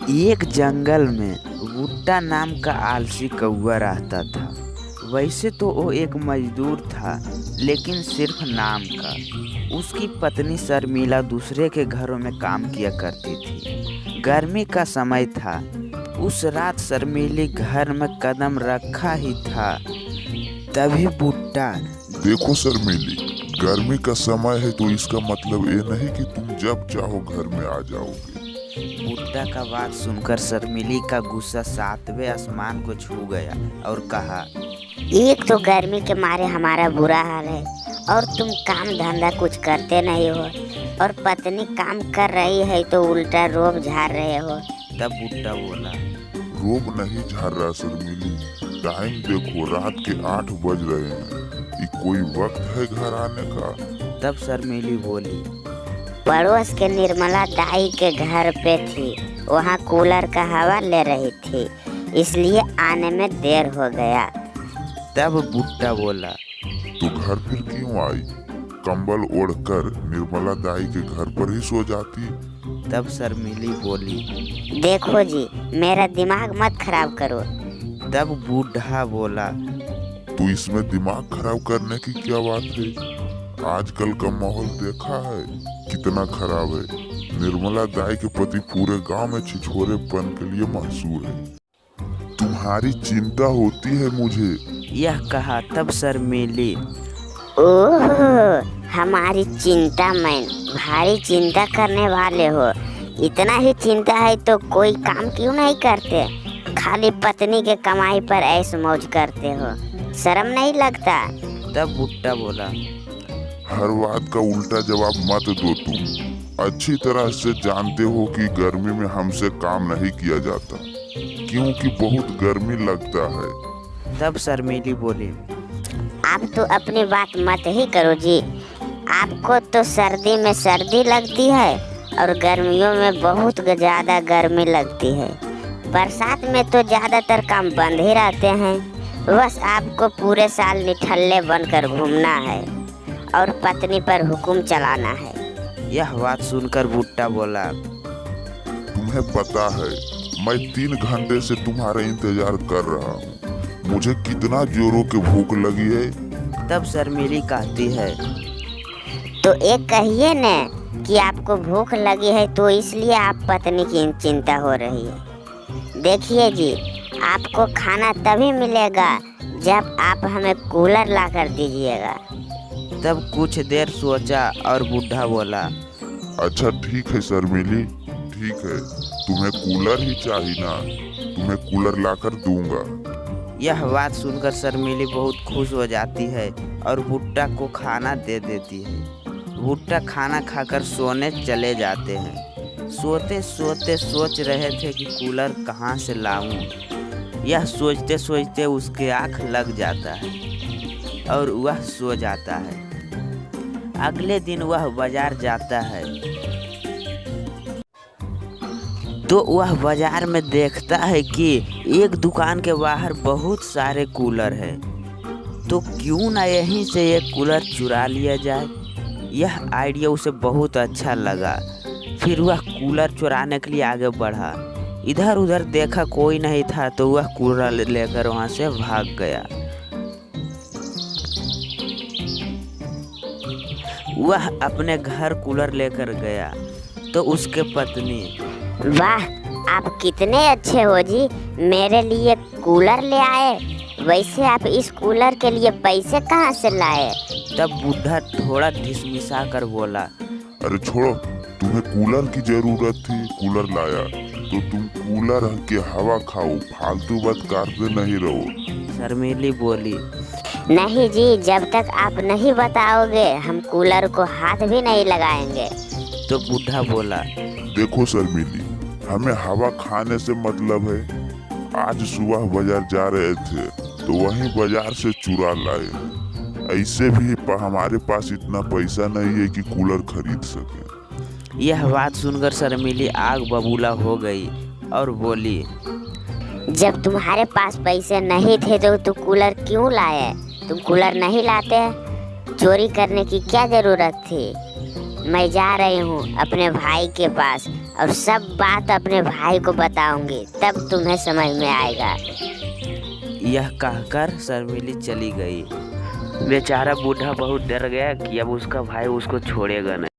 एक जंगल में भुट्टा नाम का आलसी कौआ रहता था। वैसे तो वो एक मजदूर था, लेकिन सिर्फ नाम का। उसकी पत्नी शर्मिला दूसरे के घरों में काम किया करती थी। गर्मी का समय था। उस रात शर्मिली घर में कदम रखा ही था, तभी भुट्टा। देखो शर्मिली, गर्मी का समय है तो इसका मतलब ये नहीं कि तुम जब चाहो घर में आ जाओगे। भुट्टा का बात सुनकर शर्मिली का गुस्सा सातवें आसमान को छू गया और कहा, एक तो गर्मी के मारे हमारा बुरा हाल है और तुम काम धंधा कुछ करते नहीं हो, और पत्नी काम कर रही है तो उल्टा रोब झाड़ रहे हो। तब भुट्टा बोला, रोब नहीं झाड़ रहा शर्मिली, टाइम देखो, रात के 8 बज रहे हैं। ये कोई वक्त है घर आने का? तब शर्मिली बोली, पड़ोस के निर्मला दाई के घर पे थी, वहाँ कूलर का हवा ले रही थी, इसलिए आने में देर हो गया। तब भुट्टा बोला, तो घर फिर क्यों आई? कंबल ओढ़कर निर्मला दाई के घर पर ही सो जाती। तब शर्मिली बोली, देखो जी, मेरा दिमाग मत खराब करो। तब बूढ़ा बोला, तो इसमें दिमाग खराब करने की क्या बात है? आजकल का माहौल देखा है कितना खराब है। निर्मला दाई के पति पूरे गांव में छिछोरेपन के लिए मशहूर है। तुम्हारी चिंता होती है मुझे। यह कहा तब शर्मिली, ओह, हमारी चिंता में भारी चिंता करने वाले हो। इतना ही चिंता है तो कोई काम क्यों नहीं करते? खाली पत्नी के कमाई पर ऐश मौज करते हो, शर्म नहीं लगता? तब भुट्टा बोला, हर बात का उल्टा जवाब मत दो। तुम अच्छी तरह से जानते हो कि गर्मी में हमसे काम नहीं किया जाता, क्योंकि बहुत गर्मी लगता है। तब शर्मिली बोली, आप तो अपनी बात मत ही करो जी। आपको तो सर्दी में सर्दी लगती है और गर्मियों में बहुत ज़्यादा गर्मी लगती है। बरसात में तो ज़्यादातर काम बंद ही रहते हैं। बस आपको पूरे साल निठल्ले बनकर घूमना है और पत्नी पर हुक्म चलाना है। यह बात सुनकर भुट्टा बोला, तुम्हें पता है मैं 3 घंटे से तुम्हारा इंतजार कर रहा हूँ। मुझे कितना जोरों की भूख लगी है। तब शर्मिली कहती है, तो एक कहिए न कि आपको भूख लगी है तो इसलिए आप पत्नी की चिंता हो रही है। देखिए जी, आपको खाना तभी मिलेगा जब आप हमें कूलर ला कर दीजिएगा। तब कुछ देर सोचा और बूढ़ा बोला, अच्छा ठीक है शर्मिली, ठीक है, तुम्हें कूलर ही चाहिए ना, तुम्हें कूलर लाकर दूंगा। यह बात सुनकर शर्मिली बहुत खुश हो जाती है और भुट्टा को खाना दे देती है। भुट्टा खाना खाकर सोने चले जाते हैं। सोते सोते सोच रहे थे कि कूलर कहाँ से लाऊं। यह सोचते सोचते उसके आँख लग जाता है और वह सो जाता है। अगले दिन वह बाजार जाता है तो वह बाजार में देखता है कि एक दुकान के बाहर बहुत सारे कूलर हैं। तो क्यों ना यहीं से एक कूलर चुरा लिया जाए। यह आइडिया उसे बहुत अच्छा लगा। फिर वह कूलर चुराने के लिए आगे बढ़ा। इधर उधर देखा कोई नहीं था तो वह कूलर लेकर वहां से भाग गया। वह अपने घर कूलर लेकर गया तो उसके पत्नी, वाह, आप कितने अच्छे हो जी, मेरे लिए कूलर ले आए। वैसे आप इस कूलर के लिए पैसे कहाँ से लाए? तब बूढ़ा थोड़ा ढिसमिसा कर बोला, अरे छोड़ो, तुम्हें कूलर की जरूरत थी, कूलर लाया, तो तुम कूलर के हवा खाओ, फालतू बात करते नहीं रहो। शर्मिली बोली, नहीं जी, जब तक आप नहीं बताओगे हम कूलर को हाथ भी नहीं लगाएंगे। तो बूढ़ा बोला, देखो शर्मिली, हमें हवा खाने से मतलब है। आज सुबह बाजार जा रहे थे तो वहीं बाजार से चुरा लाए। ऐसे भी हमारे पास इतना पैसा नहीं है कि कूलर खरीद सके। यह बात सुनकर शर्मिली आग बबूला हो गई और बोली, जब तुम्हारे पास पैसे नहीं थे तो कूलर क्यों लाए? तुम कूलर नहीं लाते, चोरी करने की क्या जरूरत थी? मैं जा रही हूँ अपने भाई के पास और सब बात अपने भाई को बताऊंगी, तब तुम्हें समझ में आएगा। यह कहकर शर्मिली चली गई। बेचारा बूढ़ा बहुत डर गया कि अब उसका भाई उसको छोड़ेगा नहीं।